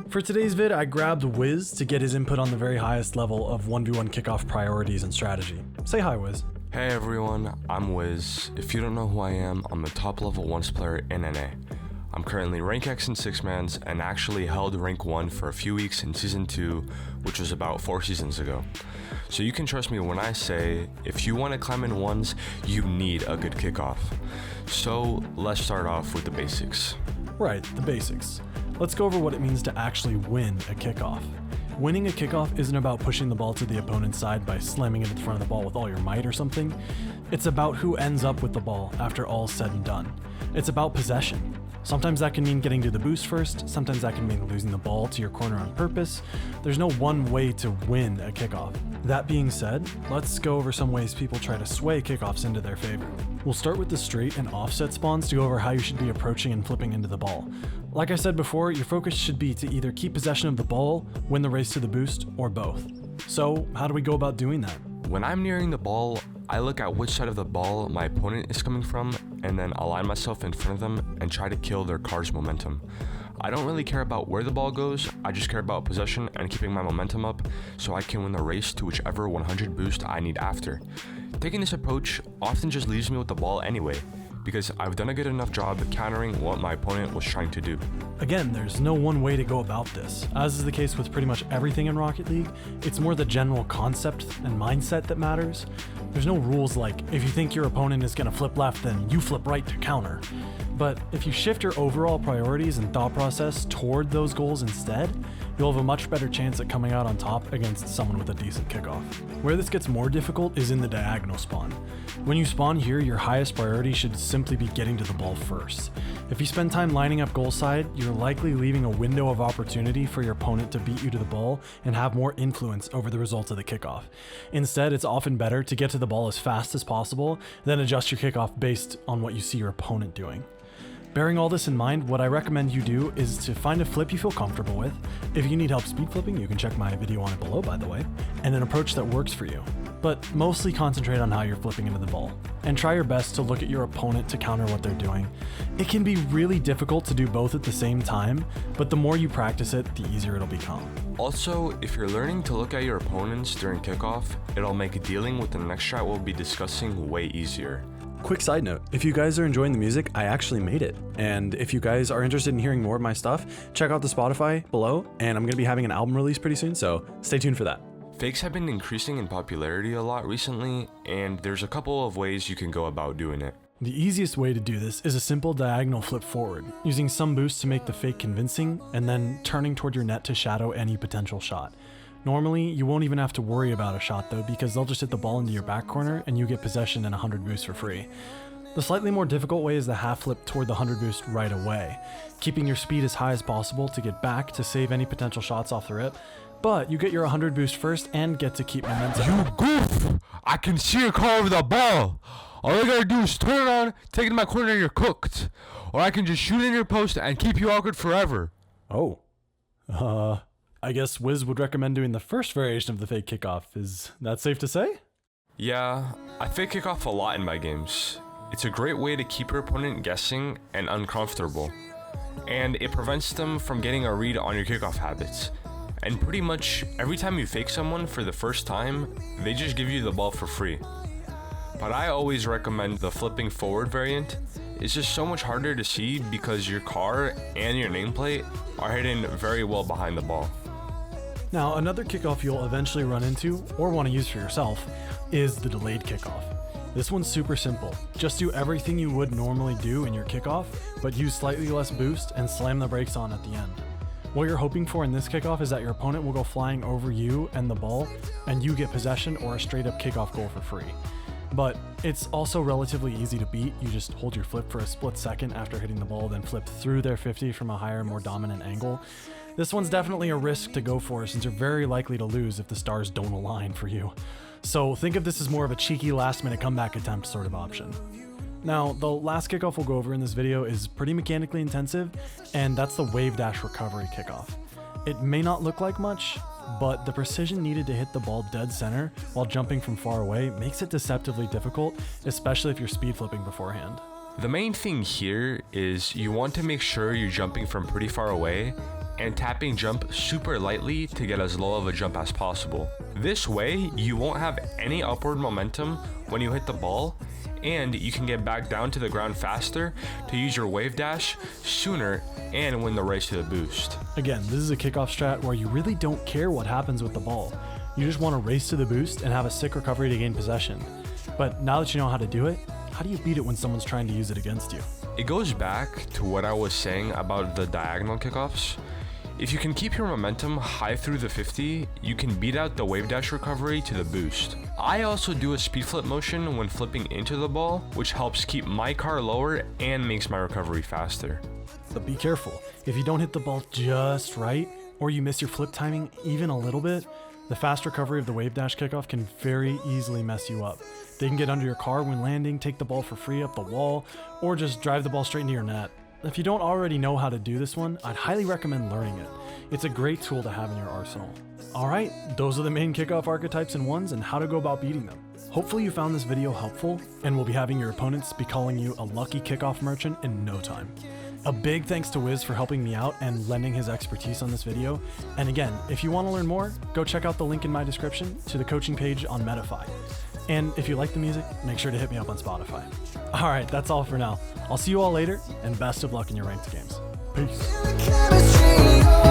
For today's vid, I grabbed Wizz to get his input on the very highest level of 1v1 kickoff priorities and strategy. Say hi, Wizz. Hey everyone, I'm Wizz. If you don't know who I am, I'm a top level once player in NA. I'm currently rank X in 6-mans and actually held rank 1 for a few weeks in season 2, which was about 4 seasons ago. So you can trust me when I say, if you want to climb in ones, you need a good kickoff. So let's start off with the basics. Right, the basics. Let's go over what it means to actually win a kickoff. Winning a kickoff isn't about pushing the ball to the opponent's side by slamming it at the front of the ball with all your might or something. It's about who ends up with the ball after all's said and done. It's about possession. Sometimes that can mean getting to the boost first, sometimes that can mean losing the ball to your corner on purpose. There's no one way to win a kickoff. That being said, let's go over some ways people try to sway kickoffs into their favor. We'll start with the straight and offset spawns to go over how you should be approaching and flipping into the ball. Like I said before, your focus should be to either keep possession of the ball, win the race to the boost, or both. So how do we go about doing that? When I'm nearing the ball, I look at which side of the ball my opponent is coming from and then align myself in front of them and try to kill their car's momentum. I don't really care about where the ball goes, I just care about possession and keeping my momentum up so I can win the race to whichever 100 boost I need after. Taking this approach often just leaves me with the ball anyway, because I've done a good enough job countering what my opponent was trying to do. Again, there's no one way to go about this. As is the case with pretty much everything in Rocket League, it's more the general concept and mindset that matters. There's no rules like, if you think your opponent is going to flip left, then you flip right to counter. But if you shift your overall priorities and thought process toward those goals instead, you'll have a much better chance at coming out on top against someone with a decent kickoff. Where this gets more difficult is in the diagonal spawn. When you spawn here, your highest priority should simply be getting to the ball first. If you spend time lining up goal side, you're likely leaving a window of opportunity for your opponent to beat you to the ball and have more influence over the results of the kickoff. Instead, it's often better to get to the ball as fast as possible, then adjust your kickoff based on what you see your opponent doing. Bearing all this in mind, what I recommend you do is to find a flip you feel comfortable with. If you need help speed flipping, you can check my video on it below, by the way, and an approach that works for you. But mostly concentrate on how you're flipping into the ball, and try your best to look at your opponent to counter what they're doing. It can be really difficult to do both at the same time, but the more you practice it, the easier it'll become. Also, if you're learning to look at your opponents during kickoff, it'll make dealing with the next strat we'll be discussing way easier. Quick side note, if you guys are enjoying the music, I actually made it. And if you guys are interested in hearing more of my stuff, check out the Spotify below, and I'm going to be having an album release pretty soon, so stay tuned for that. Fakes have been increasing in popularity a lot recently, and there's a couple of ways you can go about doing it. The easiest way to do this is a simple diagonal flip forward, using some boost to make the fake convincing, and then turning toward your net to shadow any potential shot. Normally, you won't even have to worry about a shot though, because they'll just hit the ball into your back corner and you get possession and 100 boost for free. The slightly more difficult way is the half flip toward the 100 boost right away, keeping your speed as high as possible to get back to save any potential shots off the rip, but you get your 100 boost first and get to keep momentum. You goof! I can see your car over the ball! All I gotta do is turn around, take it in my corner and you're cooked. Or I can just shoot in your post and keep you awkward forever. Oh. I guess Wizz would recommend doing the first variation of the fake kickoff. Is that safe to say? Yeah, I fake kickoff a lot in my games. It's a great way to keep your opponent guessing and uncomfortable. And it prevents them from getting a read on your kickoff habits. And pretty much every time you fake someone for the first time, they just give you the ball for free. But I always recommend the flipping forward variant. It's just so much harder to see because your car and your nameplate are hidden very well behind the ball. Now, another kickoff you'll eventually run into, or want to use for yourself, is the delayed kickoff. This one's super simple. Just do everything you would normally do in your kickoff, but use slightly less boost and slam the brakes on at the end. What you're hoping for in this kickoff is that your opponent will go flying over you and the ball, and you get possession or a straight up kickoff goal for free. But it's also relatively easy to beat. You just hold your flip for a split second after hitting the ball, then flip through their 50 from a higher, more dominant angle. This one's definitely a risk to go for since you're very likely to lose if the stars don't align for you. So think of this as more of a cheeky last-minute comeback attempt sort of option. Now, the last kickoff we'll go over in this video is pretty mechanically intensive, and that's the wave dash recovery kickoff. It may not look like much, but the precision needed to hit the ball dead center while jumping from far away makes it deceptively difficult, especially if you're speed flipping beforehand. The main thing here is you want to make sure you're jumping from pretty far away and tapping jump super lightly to get as low of a jump as possible. This way, you won't have any upward momentum when you hit the ball, and you can get back down to the ground faster to use your wave dash sooner and win the race to the boost. Again, this is a kickoff strat where you really don't care what happens with the ball. You just want to race to the boost and have a sick recovery to gain possession. But now that you know how to do it, how do you beat it when someone's trying to use it against you? It goes back to what I was saying about the diagonal kickoffs. If you can keep your momentum high through the 50, you can beat out the wave dash recovery to the boost. I also do a speed flip motion when flipping into the ball, which helps keep my car lower and makes my recovery faster. But be careful, if you don't hit the ball just right, or you miss your flip timing even a little bit, the fast recovery of the wave dash kickoff can very easily mess you up. They can get under your car when landing, take the ball for free up the wall, or just drive the ball straight into your net. If you don't already know how to do this one, I'd highly recommend learning it. It's a great tool to have in your arsenal. Alright, those are the main kickoff archetypes and ones and how to go about beating them. Hopefully you found this video helpful and will be having your opponents be calling you a lucky kickoff merchant in no time. A big thanks to Wizz for helping me out and lending his expertise on this video. And again, if you want to learn more, go check out the link in my description to the coaching page on Metafy. And if you like the music, make sure to hit me up on Spotify. Alright, that's all for now. I'll see you all later, and best of luck in your ranked games. Peace.